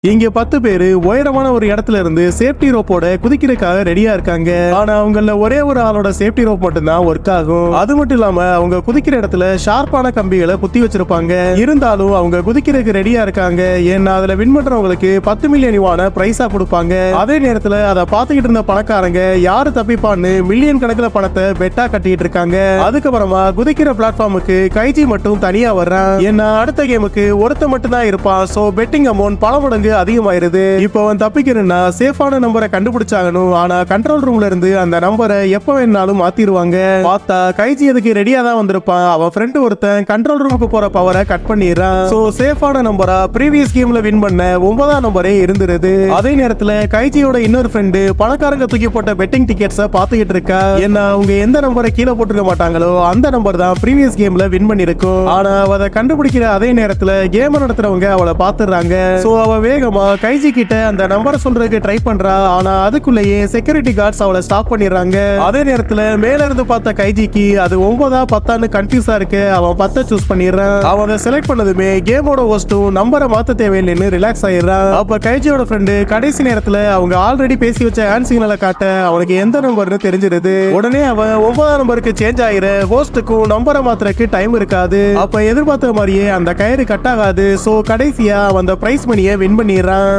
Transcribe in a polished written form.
இங்க 10 பேரு உயரமான ஒரு இடத்துல இருந்து சேஃப்டி ரோப்போட குதிக்கிறதுக்காக ரெடியா இருக்காங்க. ஆனா அவங்கள ஒரே ஒரு ஆளோட சேஃப்டி ரோப் மட்டும் தான் ஒர்க் ஆகும். அது மட்டும் இல்லாம அவங்க குதிக்கிற இடத்துல ஷார்ப்பான கம்பிகளை குத்தி வச்சிருப்பாங்க. இருந்தாலும் அவங்க குதிக்கிறதுக்கு ரெடியா இருக்காங்க. ஏன்னா அதுல வின் பண்றவங்களுக்கு 10 மில்லியன் யுவான பிரைஸா கொடுப்பாங்க. அதே நேரத்துல அதை பார்த்துக்கிட்டு இருந்த பணக்காரங்க யாரு தப்பிப்பான்னு மில்லியன் கணக்குல பணத்தை பெட்டா கட்டிட்டு இருக்காங்க. அதுக்கப்புறமா குதிக்கிற பிளாட்ஃபார்முக்கு கைஜி மட்டும் தனியா வர்றான். ஏன்னா அடுத்த கேமுக்கு ஒருத்த மட்டும் தான் இருப்பான். சோ பெட்டிங் அமௌண்ட் பல மடங்கு அதிகமாயிருது. இப்போ அவன் தப்பிக்கணும்னா சேஃபான நம்பரை கண்டுபிடிச்சாகணும். ஆனா கண்ட்ரோல் ரூம்ல இருந்து அந்த நம்பரை எப்ப வேணாலும் மாத்திருவாங்க. பார்த்தா கைஜி அதுக்கு ரெடியா தான் வந்திருப்பான். அவன் ஃப்ரெண்ட் ஒருத்தன் கண்ட்ரோல் ரூமுக்கு போற பவரை கட் பண்ணிடுறான். சோ சேஃபான நம்பரா ப்ரீவியஸ் கேம்ல வின் பண்ண 9ஆம் நம்பரே இருந்துருது. அதே நேரத்துல கைஜியோட இன்னொரு ஃப்ரெண்டு பணக்காரங்க தூக்கி போட்ட பெட்டிங் டிக்கெட்ஸை பார்த்துக்கிட்டு இருக்கா. ஏன்னா அவங்க எந்த நம்பரை கீழே போட்டுக்க மாட்டாங்களோ அந்த நம்பர் தான் ப்ரீவியஸ் கேம்ல வின் பண்ணிருக்கும். ஆனா அவ கண்டுபிடிக்கிற அதே நேரத்துல கேம் நடத்துறவங்க அவளை பாத்துறாங்க. சோ அவ வேகமா கைஜி கிட்ட அந்த நம்பரை சொல்றதுக்கு ட்ரை பண்றா. ஆனா அதுக்குள்ளேயே செக்யூரிட்டி கார்ட்ஸ் அவளை ஸ்டாப் பண்ணிடுறாங்க. அதே நேரத்துல மேல இருந்து பார்த்த கைஜிக்கு அது 9ஆ 10ஆன்னு கன்ஃபியூஸா இருக்கு. அவன் 10 சூஸ் பண்ணிடுறான். அவன் செலக்ட் பண்ணதுமே கேமோட ஹோஸ்டும் நம்பரை மாத்த தேவையில்லைன்னு ரிலாக்ஸ் ஆயிடுறான். அப்ப கைஜியோட ஃப்ரெண்டு கடைசி நேரத்துல அவங்க ஆல்ரெடி பேசி வச்ச ஹேண்ட் சிக்னலை காட்ட அவனுக்கு எந்த நம்பர்னு தெரிஞ்சிருது. உடனே அவன் 9ஆம் நம்பருக்கு சேஞ்ச் ஆகிற ஹோஸ்டுக்கும் நம்பரை மாத்திரக்கு டைம் இருக்காது. அப்ப எதிர்பார்த்த மாதிரியே அந்த கயிறு கட் ஆகாது. சோ கடைசியா அவன் அந்த பிரைஸ் மணியை வின் பண்ணிடுறான்.